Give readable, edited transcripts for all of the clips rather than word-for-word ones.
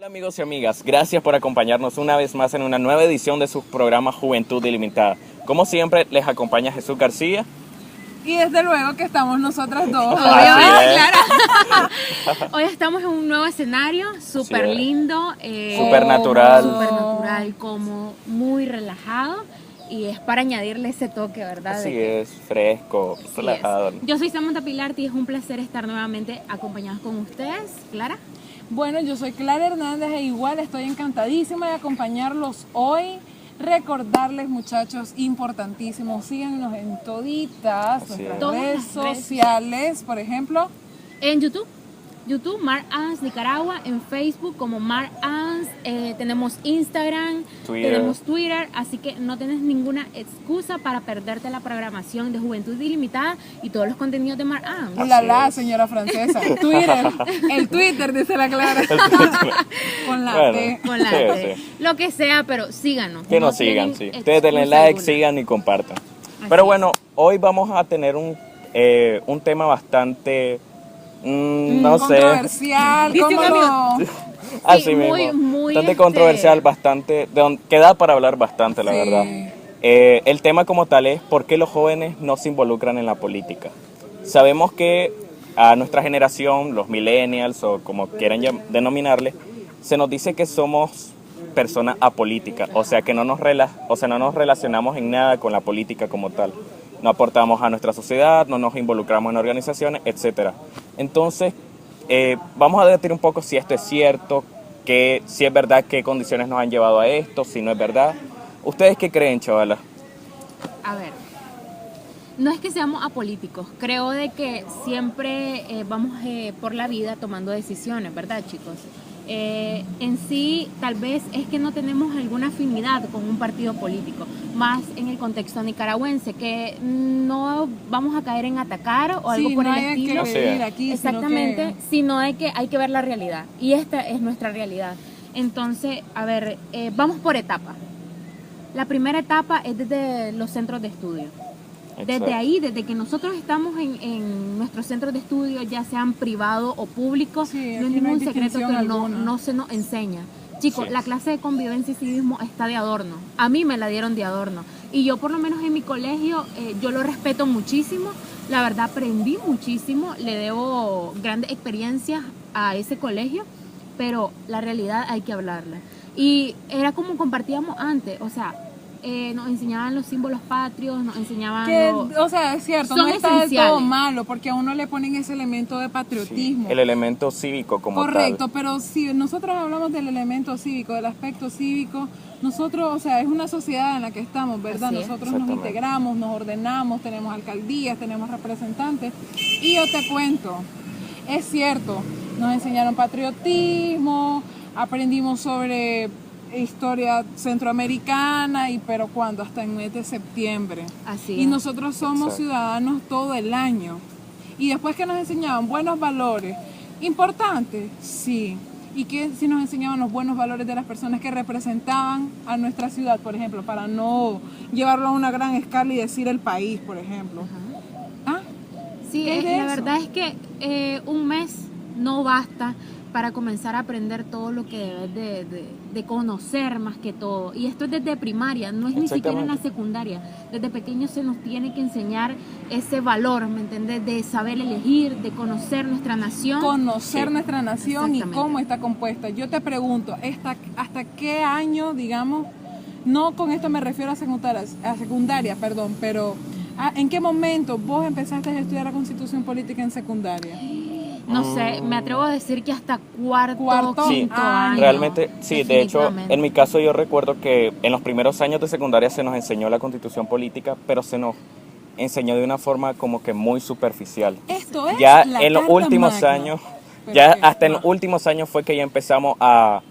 Hola amigos y amigas, gracias por acompañarnos una vez más en una nueva edición de su programa Juventud Ilimitada. Como siempre, les acompaña Jesús García. Y desde luego que estamos nosotras dos. Claro. Hoy estamos en un nuevo escenario, súper lindo. Súper natural. Súper natural, como muy relajado. Y es para añadirle ese toque, ¿verdad? Así es, fresco, relajado. Yo soy Samantha Pilarti y es un placer estar nuevamente acompañados con ustedes. ¿Clara? Bueno, yo soy Clara Hernández e igual estoy encantadísima de acompañarlos hoy. Recordarles, muchachos, importantísimo, síganos en toditas nuestras redes sociales, por ejemplo. En YouTube, Mar Ans Nicaragua, en Facebook como Mar Ans, tenemos Instagram, tenemos Twitter, así que no tienes ninguna excusa para perderte la programación de Juventud Ilimitada y todos los contenidos de Mar Ans. La señora francesa, Twitter, el Twitter, dice la Clara. Con la T. Con la T. Lo que sea, pero síganos. Que nos sigan, sí. Ustedes denle like, sigan y compartan. Pero bueno, hoy vamos a tener un tema bastante... controversial, ¿cómo no? Así sí, mismo, muy bastante controversial, bastante, que da para hablar bastante, la verdad. El tema como tal es ¿por qué los jóvenes no se involucran en la política? Sabemos que a nuestra generación, los millennials o como quieran denominarle, se nos dice que somos personas apolíticas, o sea que no nos relacionamos en nada con la política como tal. No aportamos a nuestra sociedad, no nos involucramos en organizaciones, etc. Entonces, vamos a debatir un poco si esto es cierto, si es verdad, qué condiciones nos han llevado a esto, si no es verdad. ¿Ustedes qué creen, chavalas? A ver, no es que seamos apolíticos, creo de que siempre vamos por la vida tomando decisiones, ¿verdad, chicos? En sí, tal vez es que no tenemos alguna afinidad con un partido político, más en el contexto nicaragüense, que no vamos a caer en atacar o algo por el estilo. Aquí, exactamente, sino de que hay que ver la realidad, y esta es nuestra realidad. Entonces, a ver, vamos por etapas. La primera etapa es desde los centros de estudio. Desde ahí, desde que nosotros estamos en nuestros centros de estudio, ya sean privados o públicos, no es ningún secreto que no se nos enseña. Chicos, la clase de convivencia y civismo está de adorno. A mí me la dieron de adorno. Y yo por lo menos en mi colegio, yo lo respeto muchísimo. La verdad aprendí muchísimo. Le debo grandes experiencias a ese colegio. Pero la realidad hay que hablarla. Y era como compartíamos antes, o sea... nos enseñaban los símbolos patrios, nos enseñaban... o sea, es cierto, no está del todo malo, porque a uno le ponen ese elemento de patriotismo. Sí, el elemento cívico como tal. Correcto, pero si nosotros hablamos del elemento cívico, del aspecto cívico, nosotros, o sea, es una sociedad en la que estamos, ¿verdad? Nosotros nos integramos, nos ordenamos, tenemos alcaldías, tenemos representantes. Y yo te cuento, es cierto, nos enseñaron patriotismo, aprendimos sobre... historia centroamericana, pero ¿cuándo? Hasta el mes de septiembre. Así y nosotros somos ciudadanos todo el año. Y después que nos enseñaban buenos valores, importantes, sí. Y que si nos enseñaban los buenos valores de las personas que representaban a nuestra ciudad, por ejemplo, para no llevarlo a una gran escala y decir el país, por ejemplo. ¿Ah? Sí, la verdad es que un mes no basta para comenzar a aprender todo lo que debes de conocer más que todo. Y esto es desde primaria, no es ni siquiera en la secundaria. Desde pequeños se nos tiene que enseñar ese valor, ¿me entiendes? De saber elegir, de conocer nuestra nación. Conocer nuestra nación y cómo está compuesta. Yo te pregunto, ¿hasta qué año, digamos, no con esto me refiero a secundaria, pero ¿en qué momento vos empezaste a estudiar la Constitución Política en secundaria? No sé, me atrevo a decir que hasta cuarto quinto año. Realmente, sí, de hecho, en mi caso yo recuerdo que en los primeros años de secundaria se nos enseñó la Constitución Política, pero se nos enseñó de una forma como que muy superficial. Esto es ya la en los últimos magna. años, hasta en los últimos años fue que ya empezamos a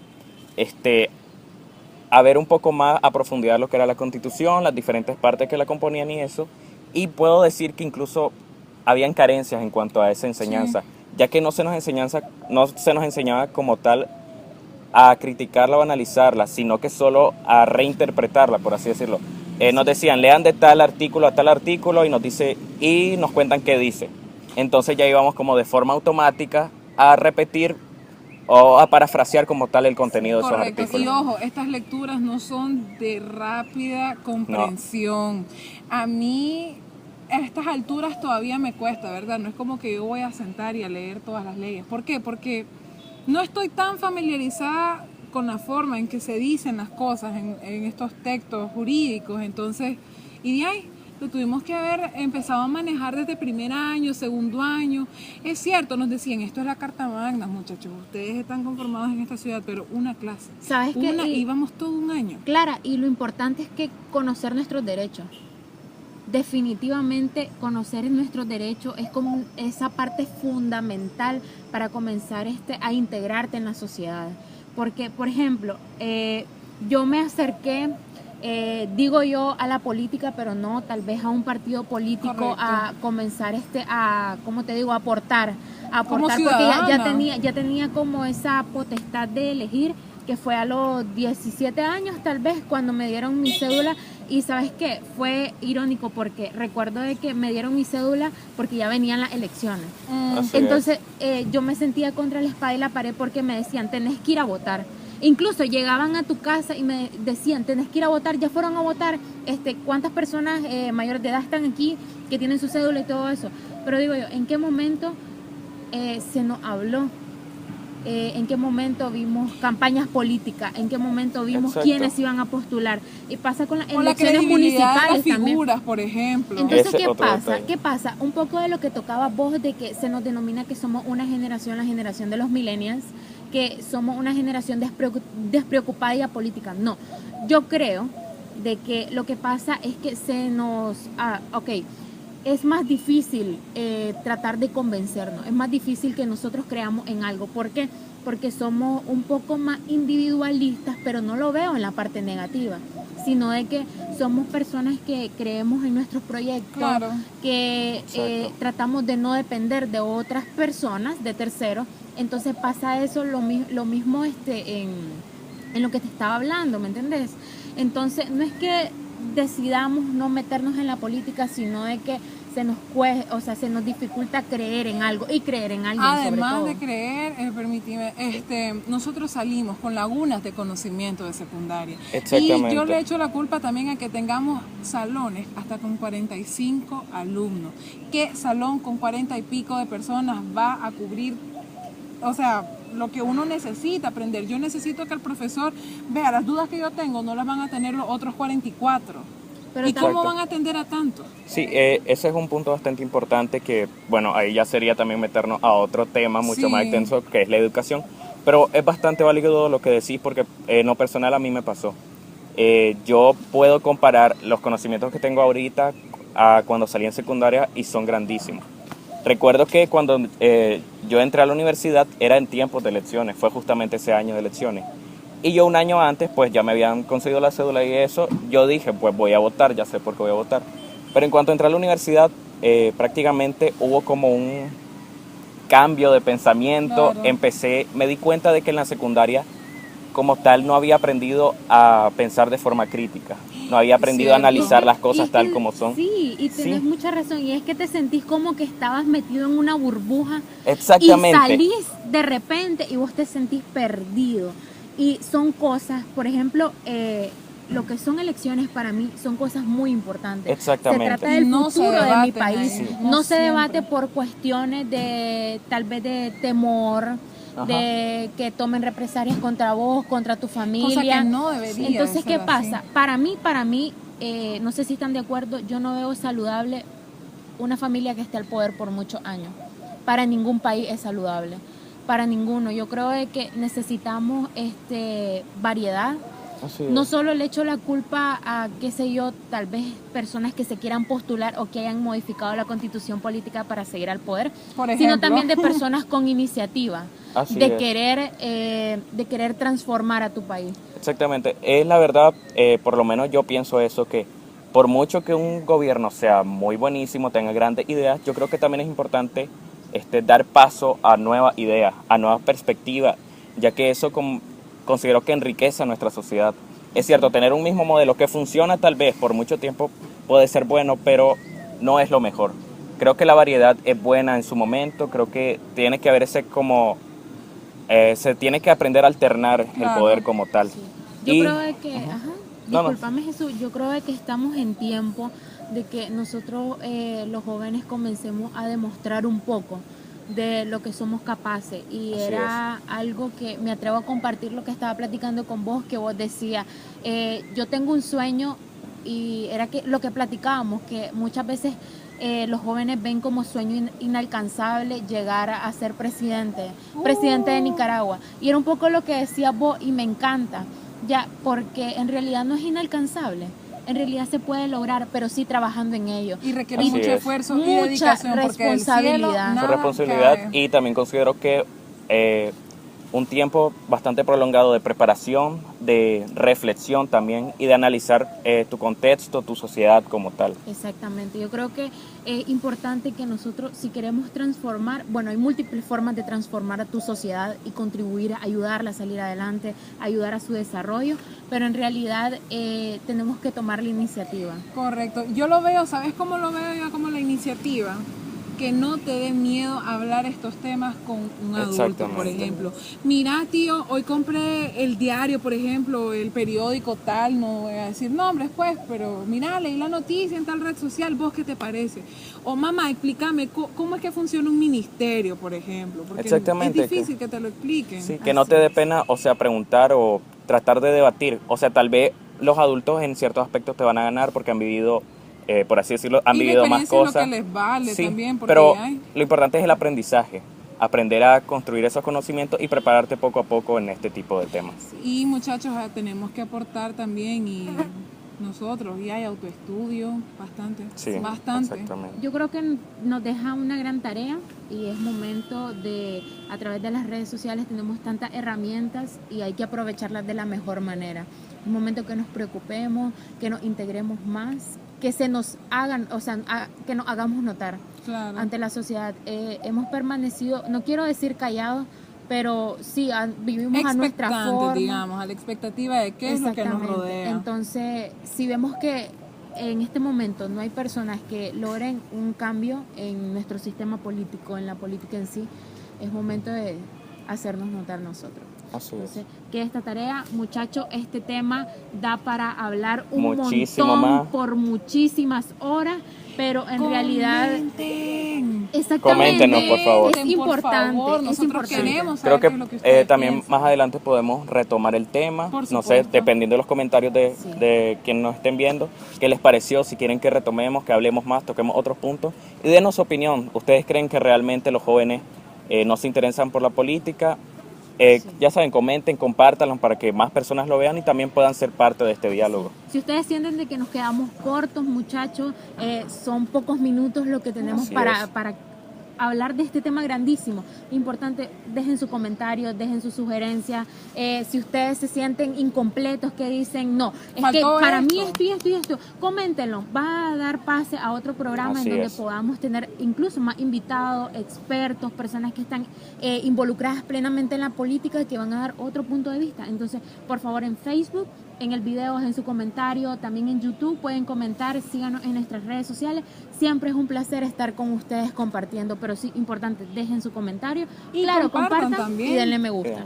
ver un poco más a profundidad lo que era la Constitución, las diferentes partes que la componían y eso, y puedo decir que incluso habían carencias en cuanto a esa enseñanza. Sí. Ya que no se nos enseñaba como tal a criticarla o analizarla, sino que solo a reinterpretarla, por así decirlo. Nos decían, lean de tal artículo a tal artículo y nos cuentan qué dice. Entonces ya íbamos como de forma automática a repetir o a parafrasear como tal el contenido de esos Correcto. artículos. Y ojo, estas lecturas no son de rápida comprensión. A mí a estas alturas todavía me cuesta, ¿verdad? No es como que yo voy a sentar y a leer todas las leyes. ¿Por qué? Porque no estoy tan familiarizada con la forma en que se dicen las cosas en estos textos jurídicos. Entonces, y de ahí lo tuvimos que haber empezado a manejar desde primer año, segundo año. Es cierto, nos decían, esto es la Carta Magna, muchachos, ustedes están conformados en esta ciudad, pero una clase. ¿Sabes qué? Íbamos todo un año. Clara, y lo importante es que conocer nuestros derechos. Definitivamente conocer nuestros derechos es como esa parte fundamental para comenzar a integrarte en la sociedad. Porque, por ejemplo, yo me acerqué, digo yo, a la política, pero no, tal vez a un partido político. Correcto. A comenzar ¿cómo te digo? A aportar porque ya tenía como esa potestad de elegir, que fue a los 17 años tal vez cuando me dieron mi cédula. Y ¿sabes qué? Fue irónico porque recuerdo de que me dieron mi cédula porque ya venían las elecciones. Entonces yo me sentía contra la espada y la pared porque me decían, tenés que ir a votar. Incluso llegaban a tu casa y me decían, tenés que ir a votar, ya fueron a votar, ¿cuántas personas mayores de edad están aquí que tienen su cédula y todo eso? Pero digo yo, ¿en qué momento se nos habló? ¿En qué momento vimos campañas políticas? ¿En qué momento vimos quiénes iban a postular? Y pasa con las elecciones municipales de las figuras, también. Por ejemplo. Entonces, ¿qué pasa? Un poco de lo que tocaba vos, de que se nos denomina que somos una generación, la generación de los millennials, que somos una generación despreocupada y apolítica. No, yo creo de que lo que pasa es que es más difícil tratar de convencernos, es más difícil que nosotros creamos en algo. ¿Por qué? Porque somos un poco más individualistas, pero no lo veo en la parte negativa, sino de que somos personas que creemos en nuestros proyectos, claro, que tratamos de no depender de otras personas, de terceros. Entonces pasa eso lo mismo en lo que te estaba hablando, ¿me entendés? Entonces no es que decidamos no meternos en la política, sino de que se nos dificulta creer en algo y creer en alguien. Además sobre todo. de creer, permíteme, nosotros salimos con lagunas de conocimiento de secundaria. Exactamente. Y yo le echo la culpa también a que tengamos salones hasta con 45 alumnos. ¿Qué salón con 40 y pico de personas va a cubrir? O sea, lo que uno necesita aprender. Yo necesito que el profesor vea las dudas que yo tengo, no las van a tener los otros 44. Pero ¿y cómo van a atender a tanto? Sí, ese es un punto bastante importante que, bueno, ahí ya sería también meternos a otro tema mucho más extenso, que es la educación. Pero es bastante válido lo que decís porque en lo personal a mí me pasó. Yo puedo comparar los conocimientos que tengo ahorita a cuando salí en secundaria y son grandísimos. Recuerdo que cuando yo entré a la universidad era en tiempos de elecciones, fue justamente ese año de elecciones. Y yo un año antes, pues ya me habían conseguido la cédula y eso, yo dije, pues voy a votar, ya sé por qué voy a votar. Pero en cuanto entré a la universidad, prácticamente hubo como un cambio de pensamiento. Claro. Me di cuenta de que en la secundaria, como tal, no había aprendido a pensar de forma crítica. No había aprendido a analizar las cosas tal como son. Sí, y tenés mucha razón. Y es que te sentís como que estabas metido en una burbuja. Exactamente. Y salís de repente y vos te sentís perdido. Y son cosas, por ejemplo, lo que son elecciones para mí son cosas muy importantes. Exactamente. Se trata del futuro de mi país. Sí. No se debate por cuestiones de tal vez de temor, de que tomen represalias contra vos, contra tu familia. Cosa que no debería. Entonces, ¿qué pasa? Así. Para mí, no sé si están de acuerdo, yo no veo saludable una familia que esté al poder por muchos años. Para ningún país es saludable. Para ninguno. Yo creo de que necesitamos variedad. No solo le echo la culpa a, qué sé yo, tal vez personas que se quieran postular o que hayan modificado la constitución política para seguir al poder, sino también de personas con iniciativa, de querer transformar a tu país. Exactamente. Es la verdad, por lo menos yo pienso eso, que por mucho que un gobierno sea muy buenísimo, tenga grandes ideas, yo creo que también es importante dar paso a nuevas ideas, a nuevas perspectivas, ya que eso considero que enriquece a nuestra sociedad. Es cierto, tener un mismo modelo que funciona tal vez por mucho tiempo puede ser bueno, pero no es lo mejor. Creo que la variedad es buena en su momento, creo que tiene que haber ese como se tiene que aprender a alternar el Claro. poder como tal. Sí. Yo Y- creo de que, ajá, No, no. discúlpame Jesús, yo creo de que estamos en tiempo de que nosotros los jóvenes comencemos a demostrar un poco de lo que somos capaces y Así era algo que me atrevo a compartir lo que estaba platicando con vos, que vos decías, yo tengo un sueño y era que lo que platicábamos, que muchas veces los jóvenes ven como sueño inalcanzable llegar a ser presidente de Nicaragua. Y era un poco lo que decías vos y me encanta, ya, porque en realidad no es inalcanzable. En realidad se puede lograr, pero sí trabajando en ello. Y requiere Así mucho es. esfuerzo y Mucha dedicación. Porque del cielo responsabilidad. nada Su responsabilidad cae. y también considero que un tiempo bastante prolongado de preparación, de reflexión también y de analizar tu contexto, tu sociedad como tal. Exactamente, yo creo que es importante que nosotros, si queremos transformar, bueno, hay múltiples formas de transformar a tu sociedad y contribuir a ayudarla a salir adelante, ayudar a su desarrollo, pero en realidad tenemos que tomar la iniciativa. Correcto. Yo lo veo, ¿sabes cómo lo veo yo? Como la iniciativa. Que no te dé miedo hablar estos temas con un adulto, Exactamente. por ejemplo. Mira, tío, hoy compré el diario, por ejemplo, el periódico tal, no voy a decir nombres, pues, pero mira, leí la noticia en tal red social, ¿vos qué te parece? O mamá, explícame, ¿cómo es que funciona un ministerio, por ejemplo? Porque Exactamente, es difícil que te lo expliquen. Sí, que no te dé pena, o sea, preguntar o tratar de debatir. O sea, tal vez los adultos en ciertos aspectos te van a ganar porque han vivido, por así decirlo, han Y la vivido más experiencia es cosas. lo que les vale Sí, también, porque pero hay... lo importante es el aprendizaje, aprender a construir esos conocimientos y prepararte poco a poco en este tipo de temas. Y muchachos, tenemos que aportar también y nosotros, y hay autoestudio, bastante, Sí, bastante. exactamente. Yo creo que nos deja una gran tarea y es momento de, a través de las redes sociales tenemos tantas herramientas y hay que aprovecharlas de la mejor manera. Es momento que nos preocupemos, que nos integremos más, que se nos hagan, o sea, que nos hagamos notar Claro. ante la sociedad. Hemos permanecido, no quiero decir callados, pero sí, vivimos a nuestra Expectantes, forma. digamos, a la expectativa de qué es lo que nos Exactamente. rodea. Entonces, si vemos que en este momento no hay personas que logren un cambio en nuestro sistema político, en la política en sí, es momento de hacernos notar nosotros. Así es. Entonces, que esta tarea, muchachos, este tema da para hablar un Muchísimo montón más. por muchísimas horas, pero en realidad, Comenten. exactamente, Coméntenos, por favor. es Por importante, favor, es nosotros importante. queremos Creo saber qué es lo que que ustedes también piensan. más adelante podemos retomar el tema, Por no sé, supuesto. dependiendo de los comentarios Sí. de quien nos estén viendo, qué les pareció, si quieren que retomemos, que hablemos más, toquemos otros puntos y denos su opinión. ¿Ustedes creen que realmente los jóvenes no se interesan por la política? Ya saben, comenten, compártanlo para que más personas lo vean y también puedan ser parte de este diálogo. Si ustedes sienten de que nos quedamos cortos, muchachos, son pocos minutos lo que tenemos Así para es. hablar de este tema grandísimo. Importante, dejen su comentario, dejen su sugerencia. Si ustedes se sienten incompletos, que dicen, no, es que Faltó para esto. mí esto y esto y esto, coméntenlo. Va a dar pase a otro programa Así en donde es. podamos tener incluso más invitados, expertos, personas que están involucradas plenamente en la política y que van a dar otro punto de vista. Entonces, por favor, en Facebook, en el video, en su comentario, también en YouTube pueden comentar, síganos en nuestras redes sociales. Siempre es un placer estar con ustedes compartiendo, pero sí, importante, dejen su comentario. Y claro, compartan compartan también. y denle me gusta. Bien.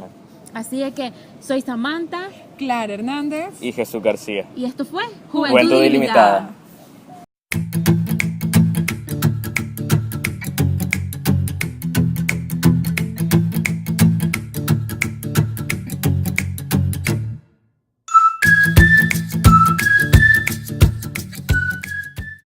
Así es que soy Samantha Clara Hernández. Y Jesús García. y esto fue Juventud Ilimitada.